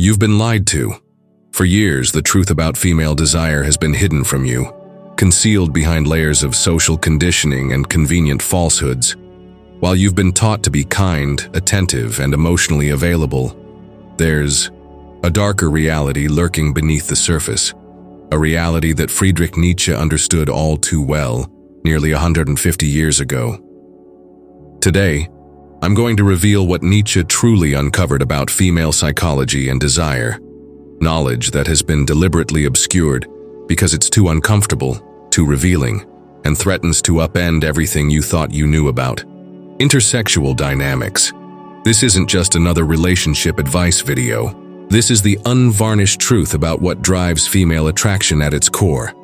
You've been lied to. For years, the truth about female desire has been hidden from you, concealed behind layers of social conditioning and convenient falsehoods. While you've been taught to be kind, attentive, and emotionally available, there's a darker reality lurking beneath the surface, a reality that Friedrich Nietzsche understood all too well nearly 150 years ago. Today, I'm going to reveal what Nietzsche truly uncovered about female psychology and desire, knowledge that has been deliberately obscured because it's too uncomfortable, too revealing, and threatens to upend everything you thought you knew about. Intersexual dynamics. This isn't just another relationship advice video. This is the unvarnished truth about what drives female attraction at its core.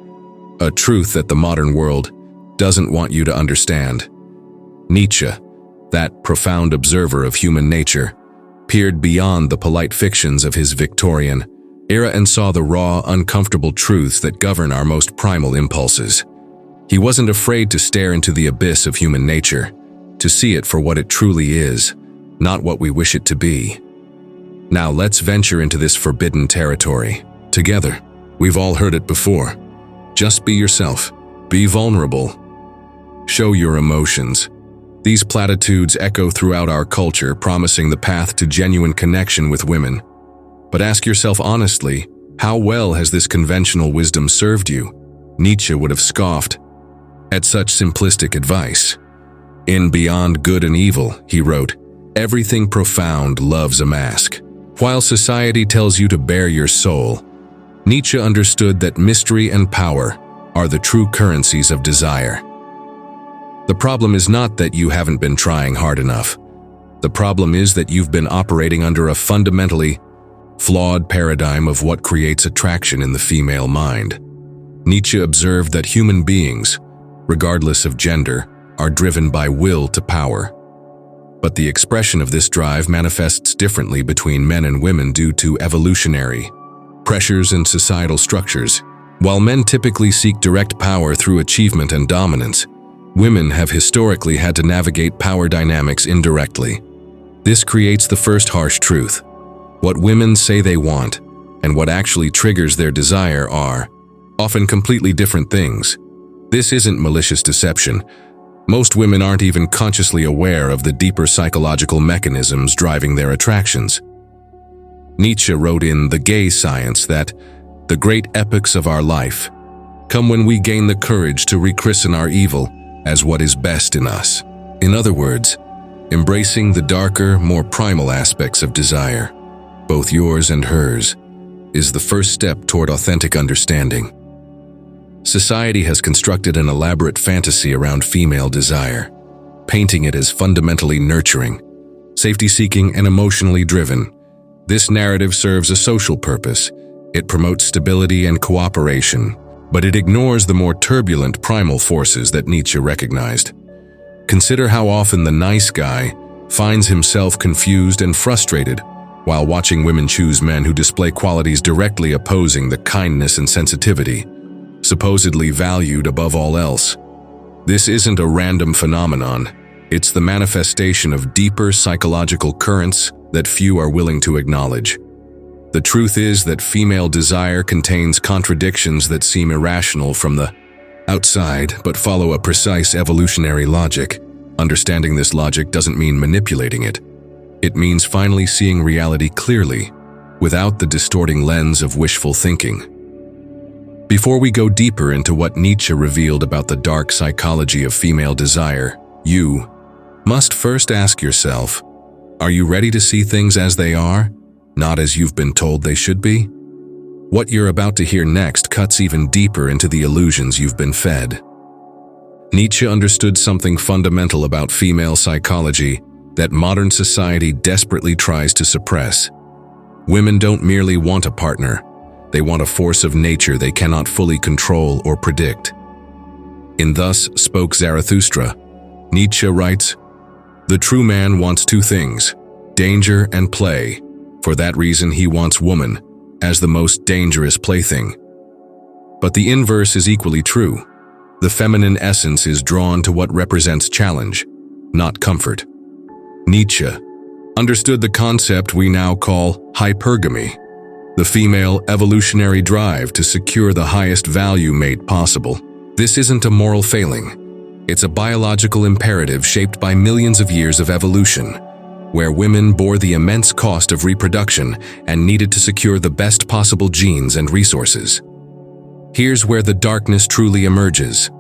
A truth that the modern world doesn't want you to understand. Nietzsche, that profound observer of human nature, peered beyond the polite fictions of his Victorian era and saw the raw, uncomfortable truths that govern our most primal impulses. He wasn't afraid to stare into the abyss of human nature, to see it for what it truly is, not what we wish it to be. Now let's venture into this forbidden territory. Together, we've all heard it before. Just be yourself. Be vulnerable. Show your emotions. These platitudes echo throughout our culture, promising the path to genuine connection with women. But ask yourself honestly, how well has this conventional wisdom served you? Nietzsche would have scoffed at such simplistic advice. In Beyond Good and Evil, he wrote, "Everything profound loves a mask." While society tells you to bare your soul, Nietzsche understood that mystery and power are the true currencies of desire. The problem is not that you haven't been trying hard enough. The problem is that you've been operating under a fundamentally flawed paradigm of what creates attraction in the female mind. Nietzsche observed that human beings, regardless of gender, are driven by will to power. But the expression of this drive manifests differently between men and women due to evolutionary pressures and societal structures. While men typically seek direct power through achievement and dominance, women have historically had to navigate power dynamics indirectly. This creates the first harsh truth. What women say they want and what actually triggers their desire are often completely different things. This isn't malicious deception. Most women aren't even consciously aware of the deeper psychological mechanisms driving their attractions. Nietzsche wrote in The Gay Science that the great epochs of our life come when we gain the courage to rechristen our evil as what is best in us. In other words, embracing the darker, more primal aspects of desire, both yours and hers, is the first step toward authentic understanding. Society has constructed an elaborate fantasy around female desire, painting it as fundamentally nurturing, safety-seeking, and emotionally driven. This narrative serves a social purpose. It promotes stability and cooperation, but it ignores the more turbulent primal forces that Nietzsche recognized. Consider how often the nice guy finds himself confused and frustrated while watching women choose men who display qualities directly opposing the kindness and sensitivity supposedly valued above all else. This isn't a random phenomenon. It's the manifestation of deeper psychological currents that few are willing to acknowledge. The truth is that female desire contains contradictions that seem irrational from the outside, but follow a precise evolutionary logic. Understanding this logic doesn't mean manipulating it. It means finally seeing reality clearly, without the distorting lens of wishful thinking. Before we go deeper into what Nietzsche revealed about the dark psychology of female desire, you must first ask yourself, are you ready to see things as they are, not as you've been told they should be? What you're about to hear next cuts even deeper into the illusions you've been fed. Nietzsche understood something fundamental about female psychology that modern society desperately tries to suppress. Women don't merely want a partner, they want a force of nature they cannot fully control or predict. In Thus Spoke Zarathustra, Nietzsche writes, "The true man wants two things, danger and play. For that reason he wants woman, as the most dangerous plaything." But the inverse is equally true. The feminine essence is drawn to what represents challenge, not comfort. Nietzsche understood the concept we now call hypergamy. the female evolutionary drive to secure the highest value mate possible. This isn't a moral failing. It's a biological imperative shaped by millions of years of evolution, where women bore the immense cost of reproduction and needed to secure the best possible genes and resources. Here's where the darkness truly emerges.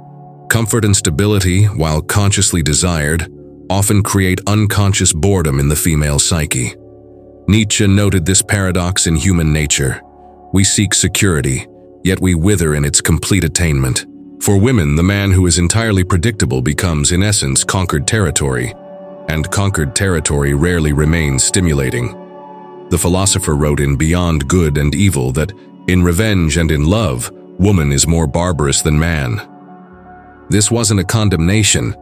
Comfort and stability, while consciously desired, often create unconscious boredom in the female psyche. Nietzsche noted this paradox in human nature. We seek security, yet we wither in its complete attainment. For women, the man who is entirely predictable becomes, in essence, conquered territory, and conquered territory rarely remains stimulating. The philosopher wrote in Beyond Good and Evil that, in revenge and in love, woman is more barbarous than man. This wasn't a condemnation,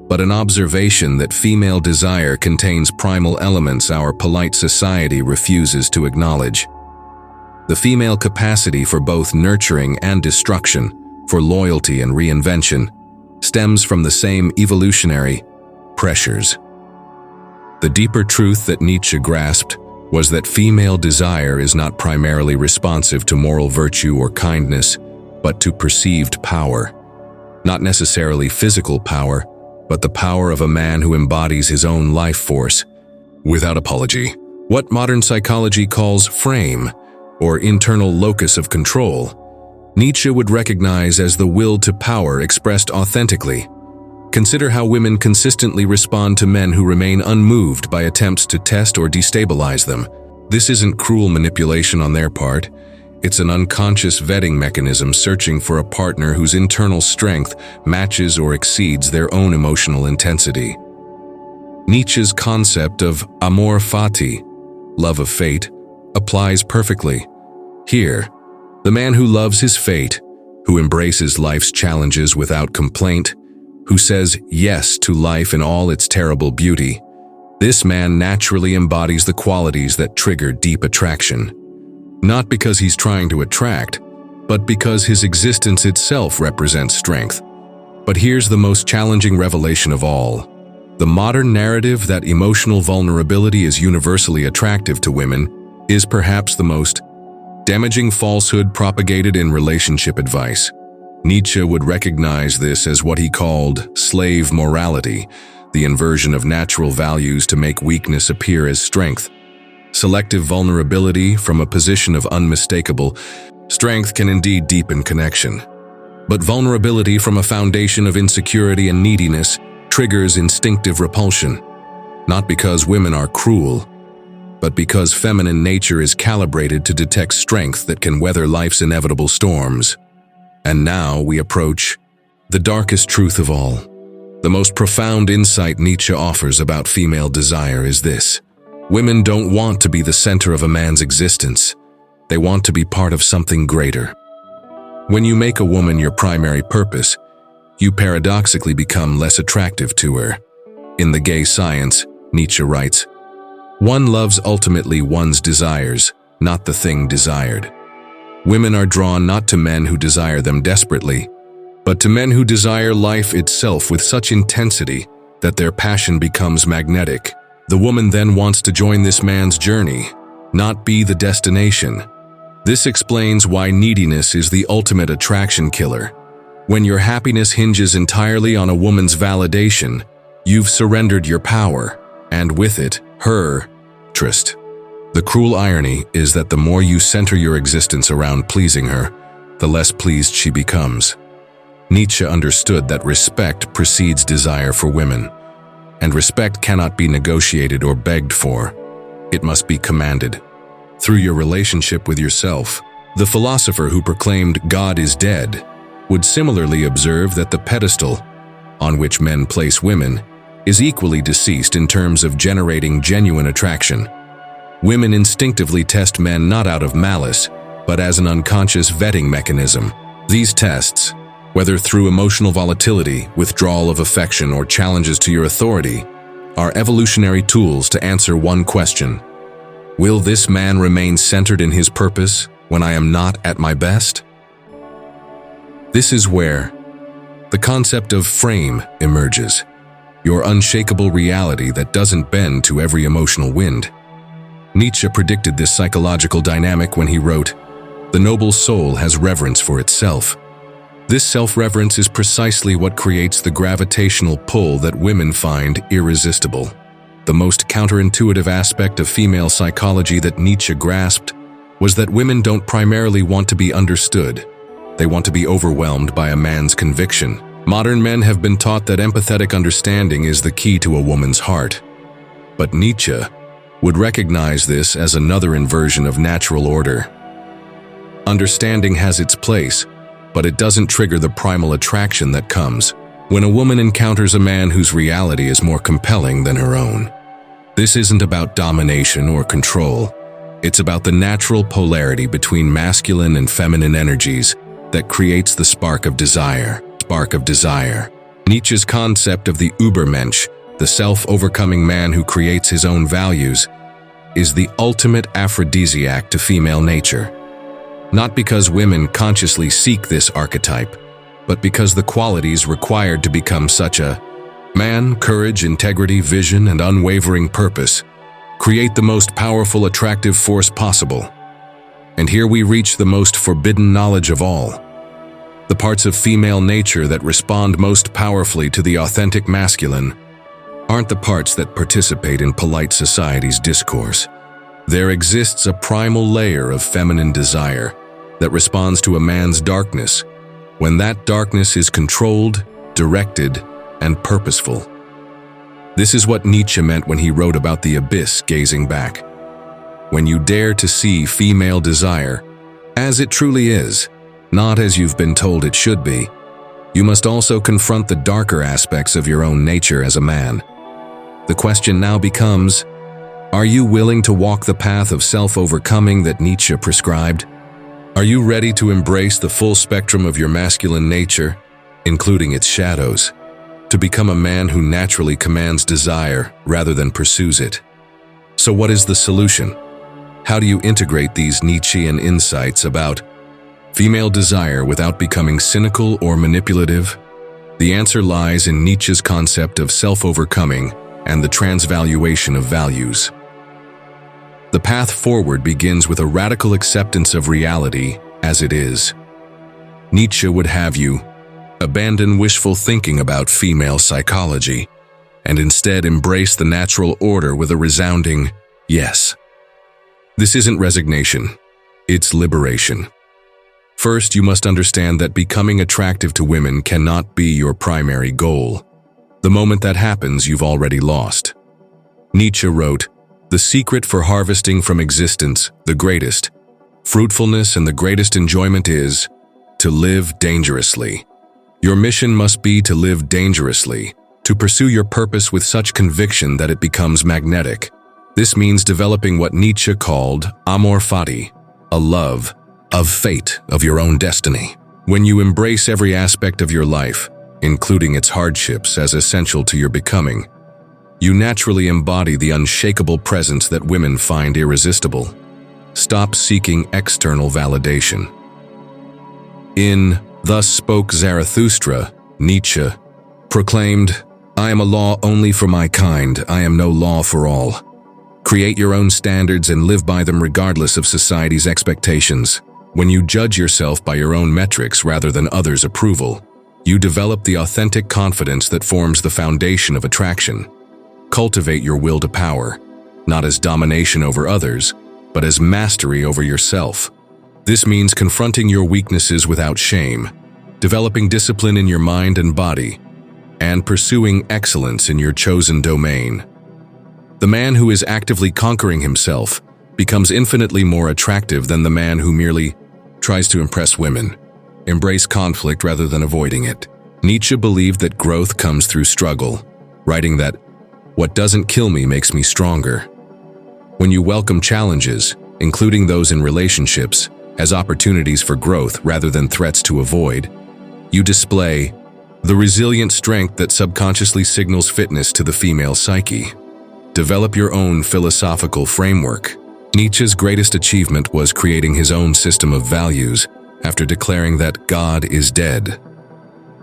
but an observation that female desire contains primal elements our polite society refuses to acknowledge. The female capacity for both nurturing and destruction, for loyalty and reinvention, stems from the same evolutionary pressures. The deeper truth that Nietzsche grasped was that female desire is not primarily responsive to moral virtue or kindness, but to perceived power. Not necessarily physical power, but the power of a man who embodies his own life force, without apology. What modern psychology calls frame, or internal locus of control, Nietzsche would recognize as the will to power expressed authentically. Consider how women consistently respond to men who remain unmoved by attempts to test or destabilize them. This isn't cruel manipulation on their part. It's an unconscious vetting mechanism searching for a partner whose internal strength matches or exceeds their own emotional intensity. Nietzsche's concept of amor fati, love of fate, applies perfectly. Here, the man who loves his fate, who embraces life's challenges without complaint, who says yes to life in all its terrible beauty, this man naturally embodies the qualities that trigger deep attraction. Not because he's trying to attract, but because his existence itself represents strength. But here's the most challenging revelation of all. The modern narrative that emotional vulnerability is universally attractive to women is perhaps the most damaging falsehood propagated in relationship advice. Nietzsche would recognize this as what he called slave morality, the inversion of natural values to make weakness appear as strength. Selective vulnerability from a position of unmistakable strength can indeed deepen connection. But vulnerability from a foundation of insecurity and neediness triggers instinctive repulsion, not because women are cruel, but because feminine nature is calibrated to detect strength that can weather life's inevitable storms. And now we approach the darkest truth of all. The most profound insight Nietzsche offers about female desire is this: women don't want to be the center of a man's existence. They want to be part of something greater. When you make a woman your primary purpose, you paradoxically become less attractive to her. In The Gay Science, Nietzsche writes, "One loves ultimately one's desires, not the thing desired." Women are drawn not to men who desire them desperately, but to men who desire life itself with such intensity that their passion becomes magnetic. The woman then wants to join this man's journey, not be the destination. This explains why neediness is the ultimate attraction killer. When your happiness hinges entirely on a woman's validation, you've surrendered your power, and with it, her interest. The cruel irony is that the more you center your existence around pleasing her, the less pleased she becomes. Nietzsche understood that respect precedes desire for women. And respect cannot be negotiated or begged for. It must be commanded. Through your relationship with yourself, the philosopher who proclaimed God is dead would similarly observe that the pedestal on which men place women is equally deceased in terms of generating genuine attraction. Women instinctively test men not out of malice, but as an unconscious vetting mechanism. These tests, whether through emotional volatility, withdrawal of affection, or challenges to your authority, are evolutionary tools to answer one question: will this man remain centered in his purpose when I am not at my best? This is where the concept of frame emerges, your unshakable reality that doesn't bend to every emotional wind. Nietzsche predicted this psychological dynamic when he wrote, "The noble soul has reverence for itself." This self-reverence is precisely what creates the gravitational pull that women find irresistible. The most counterintuitive aspect of female psychology that Nietzsche grasped was that women don't primarily want to be understood. They want to be overwhelmed by a man's conviction. Modern men have been taught that empathetic understanding is the key to a woman's heart. But Nietzsche would recognize this as another inversion of natural order. Understanding has its place, but it doesn't trigger the primal attraction that comes when a woman encounters a man whose reality is more compelling than her own. This isn't about domination or control. It's about the natural polarity between masculine and feminine energies that creates the spark of desire. Nietzsche's concept of the Übermensch, the self-overcoming man who creates his own values, is the ultimate aphrodisiac to female nature. Not because women consciously seek this archetype, but because the qualities required to become such a man, courage, integrity, vision, and unwavering purpose, create the most powerful attractive force possible. And here we reach the most forbidden knowledge of all. The parts of female nature that respond most powerfully to the authentic masculine aren't the parts that participate in polite society's discourse. There exists a primal layer of feminine desire that responds to a man's darkness when that darkness is controlled, directed, and purposeful. This is what Nietzsche meant when he wrote about the abyss gazing back. When you dare to see female desire as it truly is, not as you've been told it should be, you must also confront the darker aspects of your own nature as a man. The question now becomes, are you willing to walk the path of self-overcoming that Nietzsche prescribed? Are you ready to embrace the full spectrum of your masculine nature, including its shadows, to become a man who naturally commands desire rather than pursues it? So what is the solution? How do you integrate these Nietzschean insights about female desire without becoming cynical or manipulative? The answer lies in Nietzsche's concept of self-overcoming and the transvaluation of values. The path forward begins with a radical acceptance of reality as it is. Nietzsche would have you abandon wishful thinking about female psychology and instead embrace the natural order with a resounding yes. This isn't resignation, it's liberation. First, you must understand that becoming attractive to women cannot be your primary goal. The moment that happens, you've already lost. Nietzsche wrote, "The secret for harvesting from existence, the greatest fruitfulness and the greatest enjoyment is to live dangerously." Your mission must be to live dangerously, to pursue your purpose with such conviction that it becomes magnetic. This means developing what Nietzsche called amor fati, a love of fate, of your own destiny. When you embrace every aspect of your life, including its hardships, as essential to your becoming, you naturally embody the unshakable presence that women find irresistible. Stop seeking external validation. In Thus Spoke Zarathustra, Nietzsche proclaimed, "I am a law only for my kind, I am no law for all." Create your own standards and live by them regardless of society's expectations. When you judge yourself by your own metrics rather than others' approval, you develop the authentic confidence that forms the foundation of attraction. Cultivate your will to power, not as domination over others, but as mastery over yourself. This means confronting your weaknesses without shame, developing discipline in your mind and body, and pursuing excellence in your chosen domain. The man who is actively conquering himself becomes infinitely more attractive than the man who merely tries to impress women. Embrace conflict rather than avoiding it. Nietzsche believed that growth comes through struggle, writing that, "What doesn't kill me makes me stronger." When you welcome challenges, including those in relationships, as opportunities for growth rather than threats to avoid, you display the resilient strength that subconsciously signals fitness to the female psyche. Develop your own philosophical framework. Nietzsche's greatest achievement was creating his own system of values after declaring that God is dead.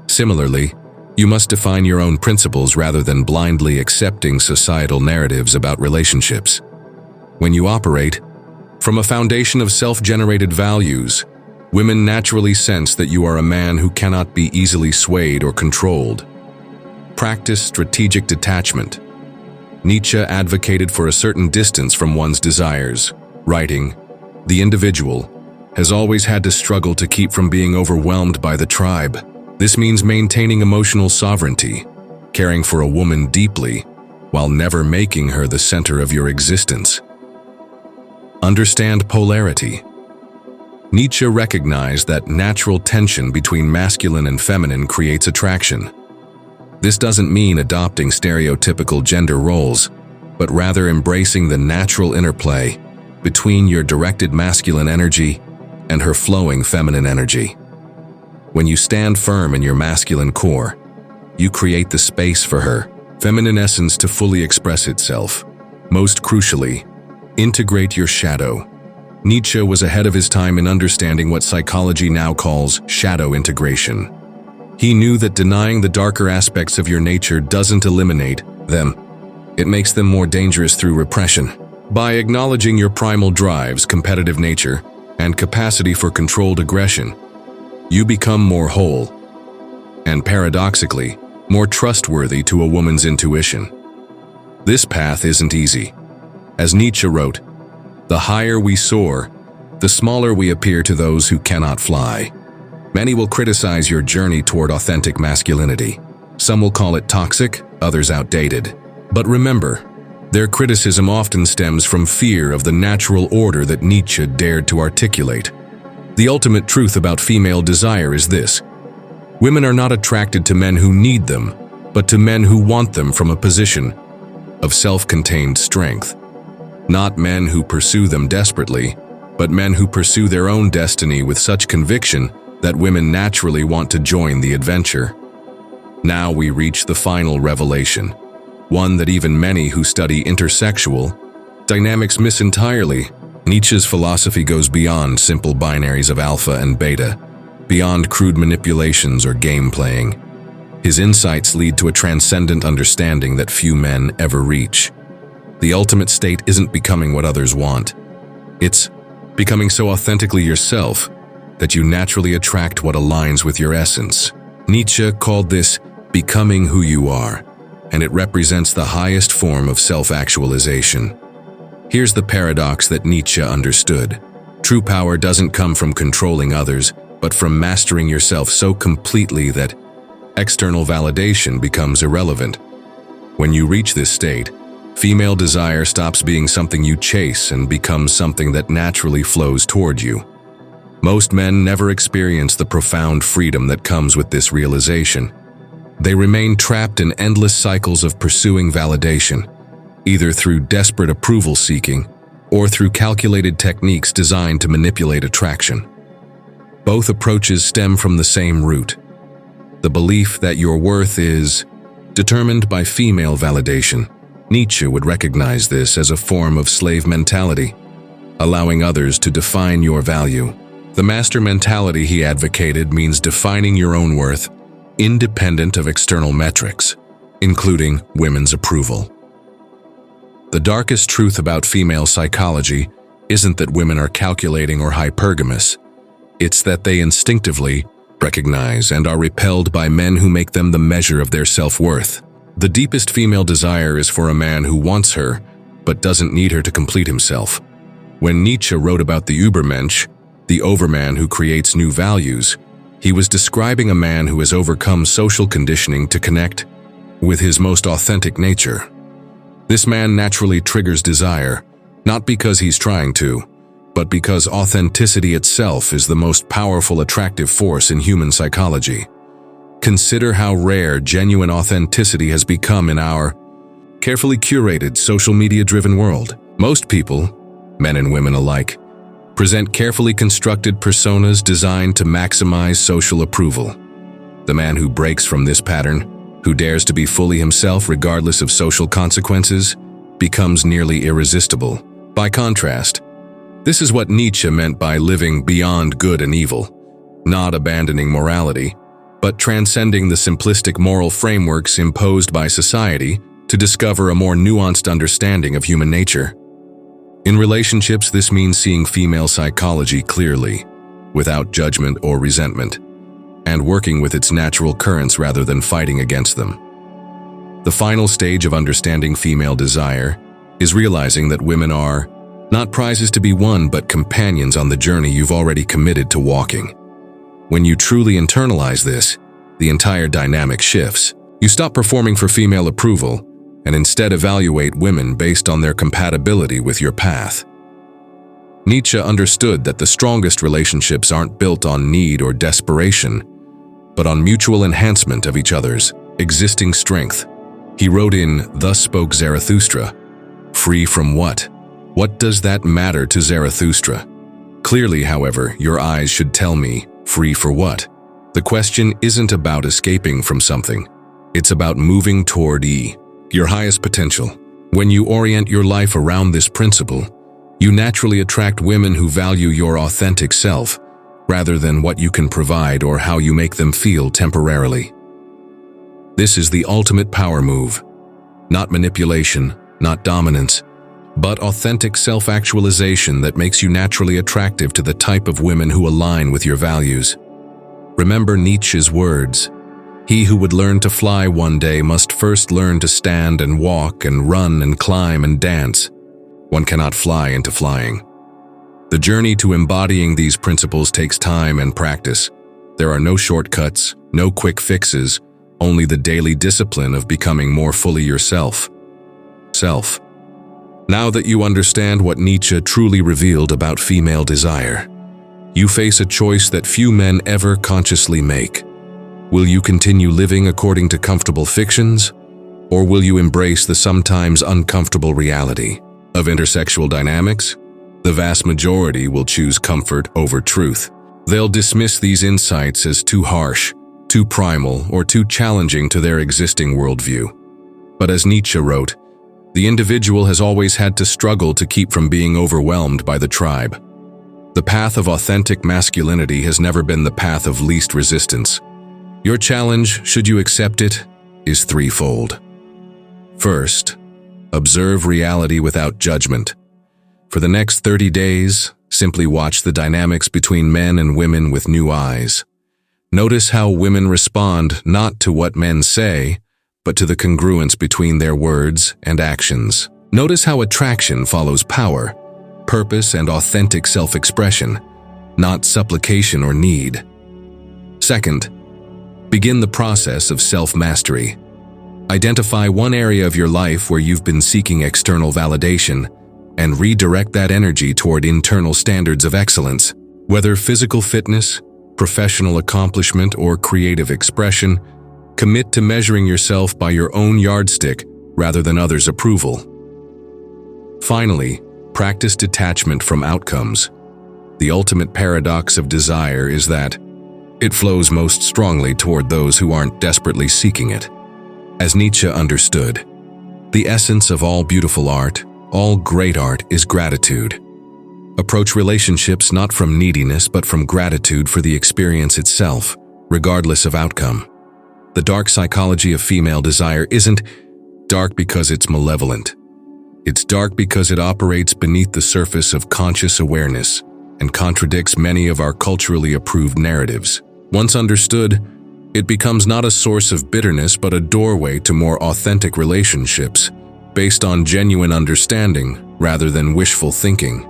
Similarly, you must define your own principles rather than blindly accepting societal narratives about relationships. When you operate from a foundation of self-generated values, women naturally sense that you are a man who cannot be easily swayed or controlled. Practice strategic detachment. Nietzsche advocated for a certain distance from one's desires, writing, "The individual has always had to struggle to keep from being overwhelmed by the tribe. This means maintaining emotional sovereignty, caring for a woman deeply, while never making her the center of your existence." Understand polarity. Nietzsche recognized that natural tension between masculine and feminine creates attraction. This doesn't mean adopting stereotypical gender roles, but rather embracing the natural interplay between your directed masculine energy and her flowing feminine energy. When you stand firm in your masculine core, you create the space for her feminine essence to fully express itself. Most crucially, integrate your shadow. Nietzsche was ahead of his time in understanding what psychology now calls shadow integration. He knew that denying the darker aspects of your nature doesn't eliminate them. It makes them more dangerous through repression. By acknowledging your primal drives, competitive nature, and capacity for controlled aggression, you become more whole, and paradoxically, more trustworthy to a woman's intuition. This path isn't easy. As Nietzsche wrote, "The higher we soar, the smaller we appear to those who cannot fly." Many will criticize your journey toward authentic masculinity. Some will call it toxic, others outdated. But remember, their criticism often stems from fear of the natural order that Nietzsche dared to articulate. The ultimate truth about female desire is this: women are not attracted to men who need them, but to men who want them from a position of self-contained strength. Not men who pursue them desperately, but men who pursue their own destiny with such conviction that women naturally want to join the adventure. Now we reach the final revelation, one that even many who study intersexual dynamics miss entirely. Nietzsche's philosophy goes beyond simple binaries of alpha and beta, beyond crude manipulations or game playing. His insights lead to a transcendent understanding that few men ever reach. The ultimate state isn't becoming what others want. It's becoming so authentically yourself that you naturally attract what aligns with your essence. Nietzsche called this becoming who you are, and it represents the highest form of self-actualization. Here's the paradox that Nietzsche understood. True power doesn't come from controlling others, but from mastering yourself so completely that external validation becomes irrelevant. When you reach this state, female desire stops being something you chase and becomes something that naturally flows toward you. Most men never experience the profound freedom that comes with this realization. They remain trapped in endless cycles of pursuing validation, either through desperate approval seeking or through calculated techniques designed to manipulate attraction. Both approaches stem from the same root: the belief that your worth is determined by female validation. Nietzsche would recognize this as a form of slave mentality, allowing others to define your value. The master mentality he advocated means defining your own worth, independent of external metrics, including women's approval. The darkest truth about female psychology isn't that women are calculating or hypergamous. It's that they instinctively recognize and are repelled by men who make them the measure of their self-worth. The deepest female desire is for a man who wants her, but doesn't need her to complete himself. When Nietzsche wrote about the Übermensch, the overman who creates new values, he was describing a man who has overcome social conditioning to connect with his most authentic nature. This man naturally triggers desire, not because he's trying to, but because authenticity itself is the most powerful attractive force in human psychology. Consider how rare genuine authenticity has become in our carefully curated, social media-driven world. Most people, men and women alike, present carefully constructed personas designed to maximize social approval. The man who breaks from this pattern, who dares to be fully himself regardless of social consequences, becomes nearly irresistible. By contrast, this is what Nietzsche meant by living beyond good and evil, not abandoning morality, but transcending the simplistic moral frameworks imposed by society to discover a more nuanced understanding of human nature. In relationships, this means seeing female psychology clearly, without judgment or resentment, and working with its natural currents rather than fighting against them. The final stage of understanding female desire is realizing that women are not prizes to be won, but companions on the journey you've already committed to walking. When you truly internalize this, the entire dynamic shifts. You stop performing for female approval and instead evaluate women based on their compatibility with your path. Nietzsche understood that the strongest relationships aren't built on need or desperation, but on mutual enhancement of each other's existing strength. He wrote in Thus Spoke Zarathustra, "Free from what? What does that matter to Zarathustra? Clearly, however, your eyes should tell me, free for what? The question isn't about escaping from something. It's about moving toward your highest potential. When you orient your life around this principle, you naturally attract women who value your authentic self, rather than what you can provide or how you make them feel temporarily. This is the ultimate power move. Not manipulation, not dominance, but authentic self-actualization that makes you naturally attractive to the type of women who align with your values. Remember Nietzsche's words, "He who would learn to fly one day must first learn to stand and walk and run and climb and dance. One cannot fly into flying." The journey to embodying these principles takes time and practice. There are no shortcuts, no quick fixes, only the daily discipline of becoming more fully yourself. Now that you understand what Nietzsche truly revealed about female desire, you face a choice that few men ever consciously make. Will you continue living according to comfortable fictions, or will you embrace the sometimes uncomfortable reality of intersexual dynamics? The vast majority will choose comfort over truth. They'll dismiss these insights as too harsh, too primal, or too challenging to their existing worldview. But as Nietzsche wrote, the individual has always had to struggle to keep from being overwhelmed by the tribe. The path of authentic masculinity has never been the path of least resistance. Your challenge, should you accept it, is threefold. First, observe reality without judgment. For the next 30 days, simply watch the dynamics between men and women with new eyes. Notice how women respond not to what men say, but to the congruence between their words and actions. Notice how attraction follows power, purpose, and authentic self-expression, not supplication or need. Second, begin the process of self-mastery. Identify one area of your life where you've been seeking external validation and redirect that energy toward internal standards of excellence. Whether physical fitness, professional accomplishment, or creative expression, commit to measuring yourself by your own yardstick rather than others' approval. Finally, practice detachment from outcomes. The ultimate paradox of desire is that it flows most strongly toward those who aren't desperately seeking it. As Nietzsche understood, the essence of all beautiful art, all great art, is gratitude. Approach relationships not from neediness but from gratitude for the experience itself, regardless of outcome. The dark psychology of female desire isn't dark because it's malevolent. It's dark because it operates beneath the surface of conscious awareness and contradicts many of our culturally approved narratives. Once understood, it becomes not a source of bitterness but a doorway to more authentic relationships, based on genuine understanding rather than wishful thinking.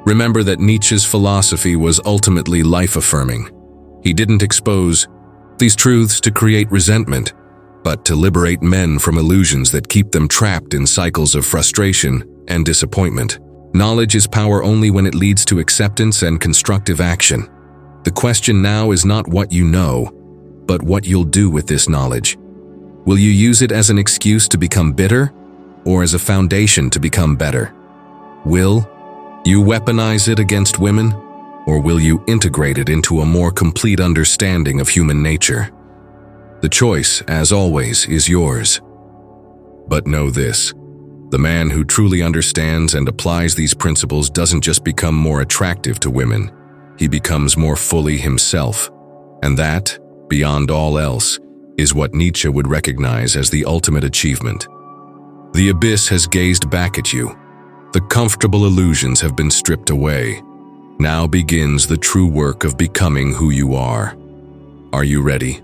Remember that Nietzsche's philosophy was ultimately life-affirming. He didn't expose these truths to create resentment, but to liberate men from illusions that keep them trapped in cycles of frustration and disappointment. Knowledge is power only when it leads to acceptance and constructive action. The question now is not what you know, but what you'll do with this knowledge. Will you use it as an excuse to become bitter, or as a foundation to become better? Will you weaponize it against women, or will you integrate it into a more complete understanding of human nature? The choice, as always, is yours. But know this: the man who truly understands and applies these principles doesn't just become more attractive to women, he becomes more fully himself. And that, beyond all else, is what Nietzsche would recognize as the ultimate achievement. The abyss has gazed back at you. The comfortable illusions have been stripped away. Now begins the true work of becoming who you are. Are you ready?